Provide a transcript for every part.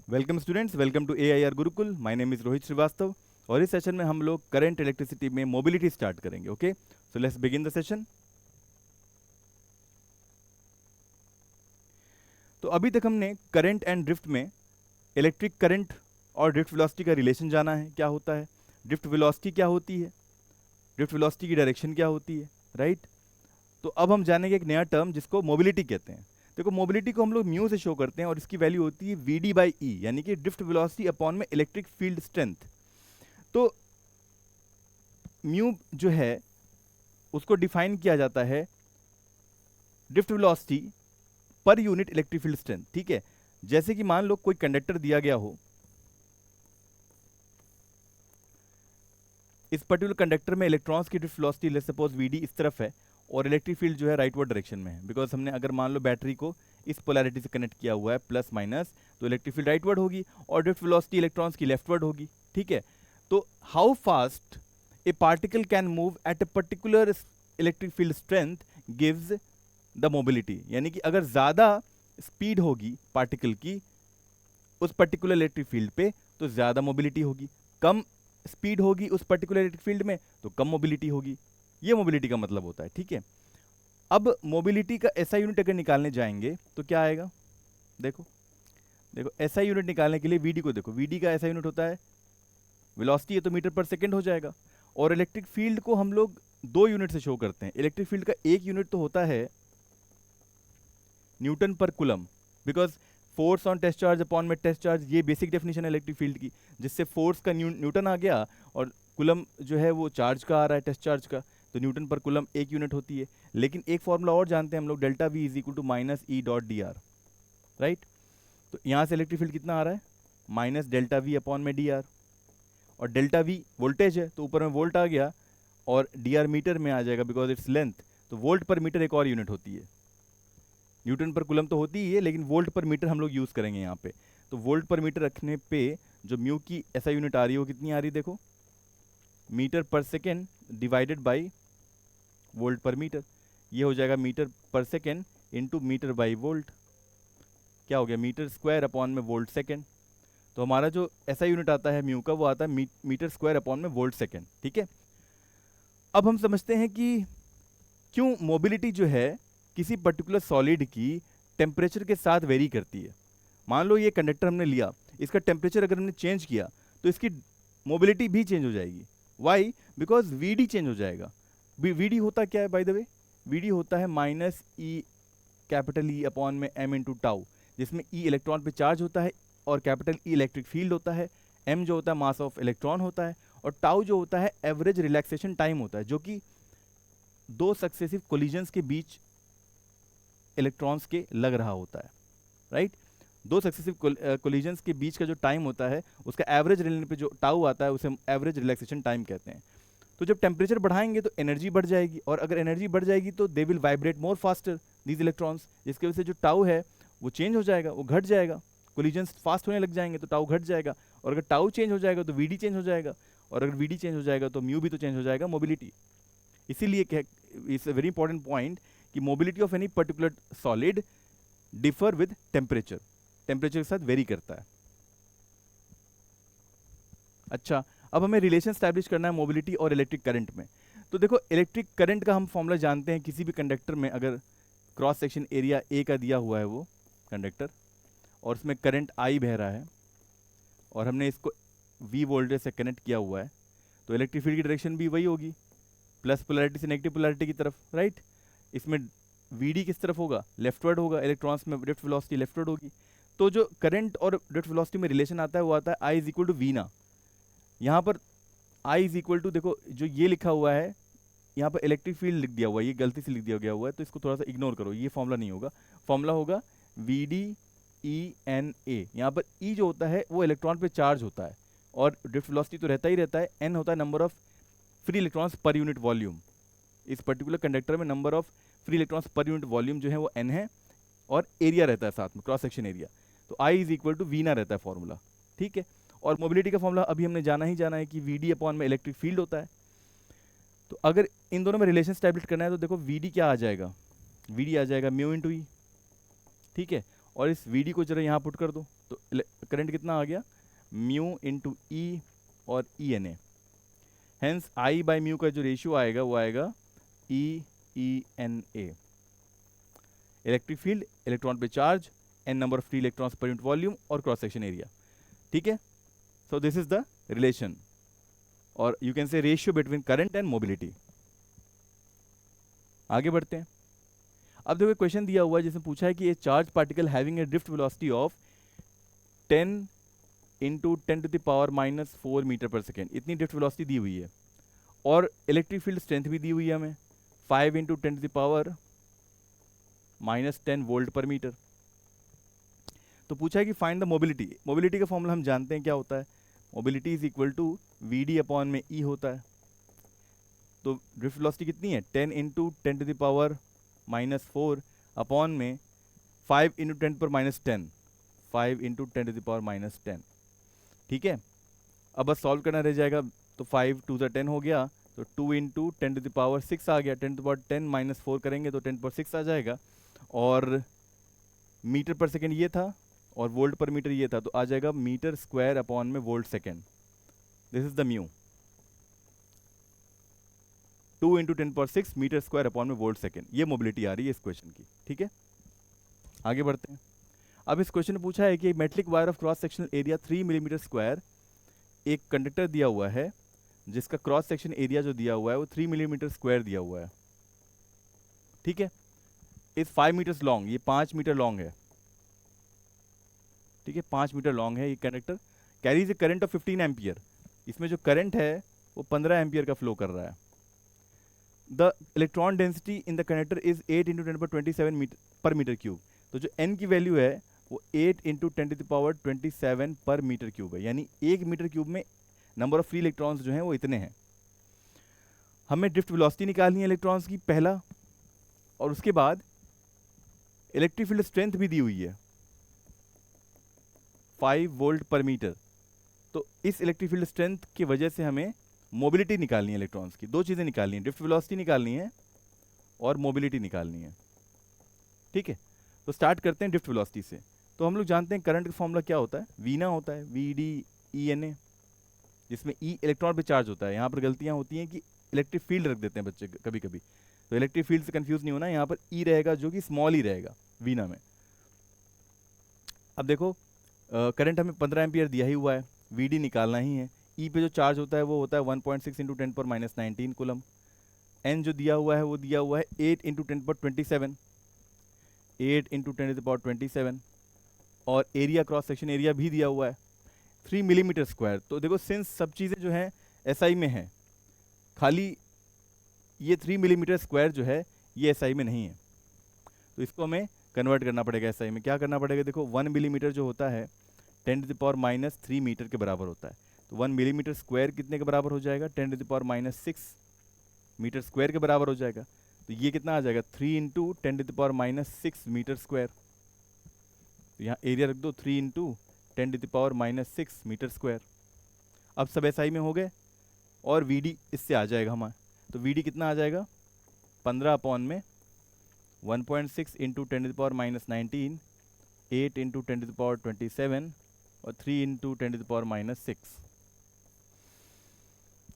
Welcome students, welcome to AIR Gurukul. My name is Rohit Srivastava और इस session में हम लोग करंट इलेक्ट्रिसिटी में मोबिलिटी स्टार्ट करेंगे। Okay, so let's begin the session. तो अभी तक हमने करंट एंड ड्रिफ्ट में इलेक्ट्रिक करंट और ड्रिफ्ट वेलोसिटी का रिलेशन जाना है, क्या होता है, ड्रिफ्ट वेलोसिटी क्या होती है, ड्रिफ्ट वेलोसिटी की डायरेक्शन क्या होती है, राइट। तो अब हम जानेंगे एक नया टर्म जिसको मोबिलिटी कहते हैं। देखो, मोबिलिटी को हम लोग म्यू से शो करते हैं और इसकी वैल्यू होती है VD/E, यानी कि ड्रिफ्ट वेलोसिटी अपॉन में इलेक्ट्रिक फील्ड स्ट्रेंथ। तो म्यू जो है उसको डिफाइन किया जाता है drift velocity per unit electric field strength. ठीक है, जैसे कि मान लो कोई कंडक्टर दिया गया हो, इस पर्टिकुलर कंडक्टर में इलेक्ट्रॉन्स की drift velocity let's suppose VD इस तरफ है और इलेक्ट्रिक फील्ड जो है राइटवर्ड डायरेक्शन में है, बिकॉज हमने अगर मान लो बैटरी को इस पोलैरिटी से कनेक्ट किया हुआ है प्लस माइनस, तो इलेक्ट्रिक फील्ड राइटवर्ड होगी और ड्रिफ्ट वेलोसिटी इलेक्ट्रॉन्स की लेफ्टवर्ड होगी। ठीक है, तो how fast A particle can move at a particular electric field strength gives the mobility, यानी कि अगर ज़्यादा स्पीड होगी पार्टिकल की उस पर्टिकुलर इलेक्ट्रिक फील्ड पे तो ज़्यादा मोबिलिटी होगी, कम स्पीड होगी उस पर्टिकुलर इलेक्ट्रिक फील्ड में तो कम मोबिलिटी होगी। ये मोबिलिटी का मतलब होता है। ठीक है, अब मोबिलिटी का SI यूनिट अगर निकालने जाएंगे तो क्या आएगा, देखो देखो SI यूनिट निकालने के लिए VD को देखो, VD का SI यूनिट होता है वेलोसिटी, है तो मीटर पर सेकंड हो जाएगा। और इलेक्ट्रिक फील्ड को हम लोग 2 यूनिट से शो करते हैं। इलेक्ट्रिक फील्ड का एक यूनिट तो होता है Newton per coulomb, because force on test charge upon में टेस्ट चार्ज, ये बेसिक डेफिनेशन है इलेक्ट्रिक फील्ड की, जिससे फोर्स का न्यूटन आ गया और कुलम जो है वो चार्ज का आ रहा है, टेस्ट चार्ज का, तो न्यूटन पर कुलम एक यूनिट होती है। लेकिन एक फॉर्मूला और जानते हैं हम लोग, delta V is equal to minus E.dr, right. तो यहाँ से इलेक्ट्रिक फील्ड कितना आ रहा है, माइनस डेल्टा V अपॉन में dr, और डेल्टा V वोल्टेज है तो ऊपर में वोल्ट आ गया और dr मीटर में आ जाएगा बिकॉज इट्स लेंथ, तो वोल्ट पर मीटर एक और यूनिट होती है। न्यूटन पर कुलम तो होती ही है लेकिन वोल्ट पर मीटर हम लोग यूज़ करेंगे यहाँ पे। तो वोल्ट पर मीटर रखने पे जो म्यू की SI यूनिट आ रही है वो कितनी आ रही है, देखो metre per second divided by volt per metre, ये हो जाएगा metre per second into metre by volt, क्या हो गया मीटर स्क्वायर अपॉन में वोल्ट सेकेंड। तो हमारा जो SI यूनिट आता है म्यू का वो आता है मीटर स्क्वायर अपॉन में वोल्ट सेकेंड। ठीक है, अब हम समझते हैं कि क्यों मोबिलिटी जो है किसी पर्टिकुलर सॉलिड की टेम्परेचर के साथ वेरी करती है। मान लो ये कंडक्टर हमने लिया, इसका टेम्परेचर अगर हमने चेंज किया तो इसकी मोबिलिटी भी चेंज हो जाएगी। वाई, बिकॉज VD चेंज हो जाएगा। VD होता क्या है बाय द वे, VD होता है minus E capital E upon में M इंटू टाउ, जिसमें E इलेक्ट्रॉन पे चार्ज होता है और कैपिटल E इलेक्ट्रिक फील्ड होता है, M जो होता है मास ऑफ इलेक्ट्रॉन होता है और टाउ जो होता है एवरेज रिलैक्सेशन टाइम होता है, जो कि 2 सक्सेसिव कोलिजन्स के बीच इलेक्ट्रॉन्स के लग रहा होता है, राइट। 2 सक्सेसिव कोलिजन्स के बीच का जो टाइम होता है उसका एवरेज लेने पे जो टाउ आता है उसे हम एवरेज रिलैक्सेशन टाइम कहते हैं। तो जब टेम्परेचर बढ़ाएंगे तो एनर्जी बढ़ जाएगी और अगर एनर्जी बढ़ जाएगी तो they will vibrate more faster these electrons, जिसकी वजह से जो टाउ है वो चेंज हो जाएगा, वो घट जाएगा। कोलिजन्स फास्ट होने लग जाएंगे तो टाउ घट जाएगा और अगर टाउ चेंज हो जाएगा तो VD चेंज हो जाएगा और अगर VD चेंज हो जाएगा तो म्यू भी तो चेंज हो जाएगा, मोबिलिटी। इसीलिए it's a very important point कि mobility of any particular solid differ with temperature, temperature के साथ वेरी करता है। अच्छा, अब हमें रिलेशन स्टैब्लिश करना है मोबिलिटी और इलेक्ट्रिक करंट में। तो देखो, इलेक्ट्रिक करंट का हम फॉर्मूला जानते हैं, किसी भी कंडक्टर में अगर क्रॉस सेक्शन एरिया A का दिया हुआ है वो कंडक्टर और उसमें करंट I बह रहा है और हमने इसको V वोल्टेज से कनेक्ट किया हुआ है, तो इलेक्ट्रिक फील्ड की डायरेक्शन भी वही होगी, प्लस पोलैरिटी से नेगेटिव पोलैरिटी की तरफ, राइट। इसमें VD किस तरफ होगा, लेफ्टवर्ड होगा, इलेक्ट्रॉन्स में ड्रिफ्ट वेलोसिटी लेफ्टवर्ड होगी। तो जो करंट और ड्रिफ्ट वेलोसिटी में रिलेशन आता है वो आता है I is equal to V ना। यहाँ पर I इज इक्वल टू, देखो जो ये लिखा हुआ है यहाँ पर इलेक्ट्रिक फील्ड लिख दिया हुआ है, ये गलती से लिख दिया गया हुआ है तो इसको थोड़ा सा इग्नोर करो, ये फॉर्मूला नहीं होगा। फॉर्मूला होगा VD/E/NA। यहाँ पर E जो होता है वो इलेक्ट्रॉन पे चार्ज होता है और ड्रिफ्ट वेलोसिटी तो रहता ही रहता है, N होता है number of free electrons per unit volume. इस पर्टिकुलर कंडक्टर में number of free electrons per unit volume जो है वो N है और एरिया रहता है साथ में, क्रॉस सेक्शन एरिया, तो I is equal to V ना रहता है फॉर्मूला। ठीक है, और मोबिलिटी का फॉर्मूला अभी हमने जाना ही जाना है कि VD अपॉन में इलेक्ट्रिक फील्ड होता है। तो अगर इन दोनों में रिलेशन स्टैब्लिश करना है तो देखो VD क्या आ जाएगा, VD आ जाएगा म्यू इंटू E। ठीक है, और इस VD को जरा यहाँ पुट कर दो, तो करंट कितना आ गया, म्यू इंटू ई और e N A. Hence I by mu का जो रेशियो आएगा वो आएगा e e N A. Electric field, electron पे charge, n number of free electrons per unit volume और क्रॉस सेक्शन एरिया। ठीक है, so this is the relation और you can say ratio between current and mobility. आगे बढ़ते हैं। अब देखो क्वेश्चन दिया हुआ है जिसमें पूछा है कि a charge particle having a drift velocity of 10 into 10⁻⁻⁴ metre per second, इतनी ड्रिफ्ट वेलोसिटी दी हुई है और इलेक्ट्रिक फील्ड स्ट्रेंथ भी दी हुई है हमें 5 इंटू 10⁻⁻10 वोल्ट पर मीटर। तो पूछा है कि फाइंड द मोबिलिटी। मोबिलिटी का फॉर्मूला हम जानते हैं क्या होता है, mobility is equal to V D upon में ई होता है। तो ड्रिफ्ट वेलोसिटी कितनी है, 10 इंटू 10⁻⁻4 अपॉन में 5 इंटू 10⁻10, 5 इंटू 10⁻10। ठीक है, अब बस सॉल्व करना रह जाएगा। तो 5 टू द 10 हो गया, तो 2 इंटू 10⁻6 आ गया, 10⁻10 - 4 करेंगे तो 10⁻6 आ जाएगा। और मीटर पर सेकेंड ये था और वोल्ट पर मीटर ये था, तो आ जाएगा मीटर स्क्वायर अपॉन में volt second. This is the mu, 2 into 10⁻6 metre square upon में वोल्ट सेकेंड। ये मोबिलिटी आ रही है इस क्वेश्चन की। ठीक है, आगे बढ़ते हैं। अब इस क्वेश्चन में पूछा है कि metallic wire of cross sectional area 3 millimetre square, एक कंडक्टर दिया हुआ है जिसका क्रॉस सेक्शन एरिया जो दिया हुआ है वो 3 मिलीमीटर स्क्वायर दिया हुआ है। ठीक है, इस 5 मीटर्स लॉन्ग, ये 5 मीटर लॉन्ग है। ठीक है, 5 मीटर लॉन्ग है ये conductor, carries A current of 15 ampere. इसमें जो करंट है वो 15 एम्पियर का फ्लो कर रहा है। The electron density in the conductor is 8 into 10⁻27 पर मीटर क्यूब। तो जो n की वैल्यू है वो 8 इंटू 10⁻27 पर मीटर क्यूब है, यानी 1 मीटर क्यूब में नंबर ऑफ फ्री इलेक्ट्रॉन्स जो हैं वो इतने हैं। हमें ड्रिफ्ट वेलोसिटी निकालनी है इलेक्ट्रॉन्स की पहला, और उसके बाद इलेक्ट्रिक फील्ड स्ट्रेंथ भी दी हुई है 5 वोल्ट पर मीटर। तो इस इलेक्ट्रिक फील्ड स्ट्रेंथ की वजह से हमें मोबिलिटी निकालनी है इलेक्ट्रॉन्स की। दो चीज़ें निकालनी है, ड्रिफ्ट वेलोसिटी निकालनी है और मोबिलिटी निकालनी है। ठीक है, तो स्टार्ट करते हैं ड्रिफ्ट वेलोसिटी से। तो हम लोग जानते हैं करंट का फॉर्मूला क्या होता है, वीना होता है, V D E N A, जिसमें ई इलेक्ट्रॉन पे चार्ज होता है। यहाँ पर गलतियाँ होती हैं कि इलेक्ट्रिक फील्ड रख देते हैं बच्चे कभी कभी, तो इलेक्ट्रिक फील्ड से कंफ्यूज नहीं होना, यहाँ पर ई रहेगा जो कि स्मॉल ही रहेगा वीना में। अब देखो करंट हमें 15 एम्पियर दिया ही हुआ है, वी डी निकालना ही है। ई पे जो चार्ज होता है वो होता है 1.6 इंटू 10⁻19 कूलम। एन जो दिया हुआ है वो दिया हुआ है 8 इंटू 10⁻27, 8 इंटू 10⁻27। और एरिया, क्रॉस सेक्शन एरिया भी दिया हुआ है 3 मिलीमीटर स्क्वायर। तो देखो सिंस सब चीज़ें जो हैं एसआई में हैं, खाली ये 3 मिलीमीटर स्क्वायर जो है ये एसआई में नहीं है, तो इसको हमें कन्वर्ट करना पड़ेगा एसआई में। क्या करना पड़ेगा, देखो 1 मिलीमीटर जो होता है 10⁻³ मीटर के बराबर होता है। तो 1 मिलीमीटर स्क्वायर कितने के बराबर हो जाएगा, 10⁻6 मीटर स्क्वायर के बराबर हो जाएगा। तो ये कितना आ जाएगा, 3 इंटू 10⁻6 मीटर स्क्वायर। तो यहाँ एरिया रख दो 3 इंटू 10⁻6 मीटर स्क्वायर। अब सब एसआई में हो गए और वीडी इससे आ जाएगा हमारा। तो वीडी कितना आ जाएगा, 15 अपॉन में 1.6 इंटू 10⁻19, 8 इंटू 10⁻27 और 3 इंटू 10⁻6।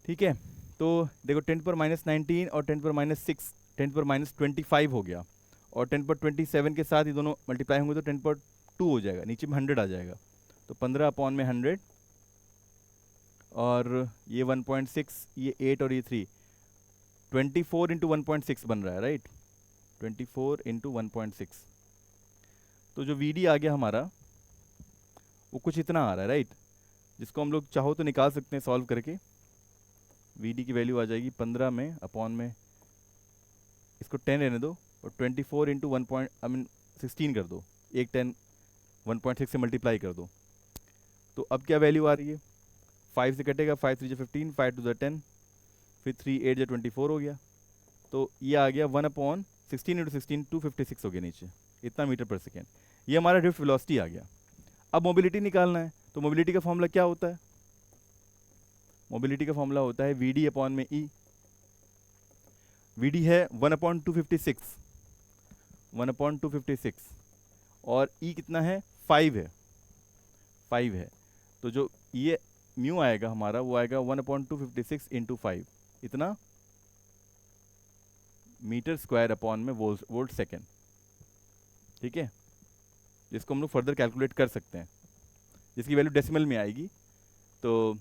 ठीक है, तो देखो 10⁻19 और 10⁻6, 10⁻25 हो गया, और 10⁻27 के साथ ये दोनों मल्टीप्लाई होंगे तो 10⁻2 हो जाएगा, नीचे में 100 आ जाएगा। तो 15 अपॉन में 100 और ये 1.6, ये 8 और ये 3, 24 इंटू 1.6 बन रहा है, राइट, 24 इंटू 1.6। तो जो वी डी आ गया हमारा वो कुछ इतना आ रहा है, राइट, जिसको हम लोग चाहो तो निकाल सकते हैं सॉल्व करके। वी डी की वैल्यू आ जाएगी 15 में अपॉन में, इसको 10 रहने दो, और 24 इंटू 16 कर दो, एक 10 1.6 से मल्टीप्लाई कर दो। तो अब क्या वैल्यू आ रही है, 5 से कटेगा, 5 3 15, 5 2 10, फिर 3 8 24 हो गया। तो ये आ गया 1/16 इंटू 16, 256 हो गया नीचे, इतना मीटर पर सेकेंड। ये हमारा ड्रिफ्ट वेलोसिटी आ गया। अब मोबिलिटी निकालना है, तो मोबिलिटी का फॉर्मूला क्या होता है, मोबिलिटी का फॉर्मूला होता है वी डी अपॉन में ई। वी डी है 1/256, 1/256, और ई कितना है, 5 है। 5 है, तो जो ये म्यू आएगा हमारा वो आएगा 1/256 इंटू 5, इतना मीटर स्क्वायर अपॉन में वोल्ट सेकेंड। ठीक है, जिसको हम लोग फर्दर कैलकुलेट कर सकते हैं, जिसकी वैल्यू डेसिमल में आएगी। तो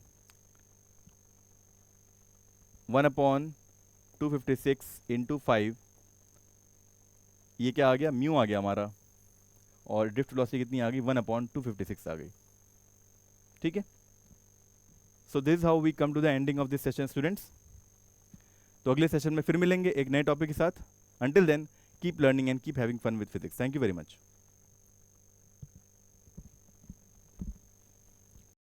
1/256 इंटू 5, ये क्या आ गया, म्यू आ गया हमारा, और ड्रिफ्ट वेलोसिटी कितनी आ गई, 1/256 आ गई। ठीक है, so this how we come to the ending of this session students. तो अगले सेशन में फिर मिलेंगे एक नए टॉपिक के साथ। Until then keep learning and keep having fun with physics. Thank you very much.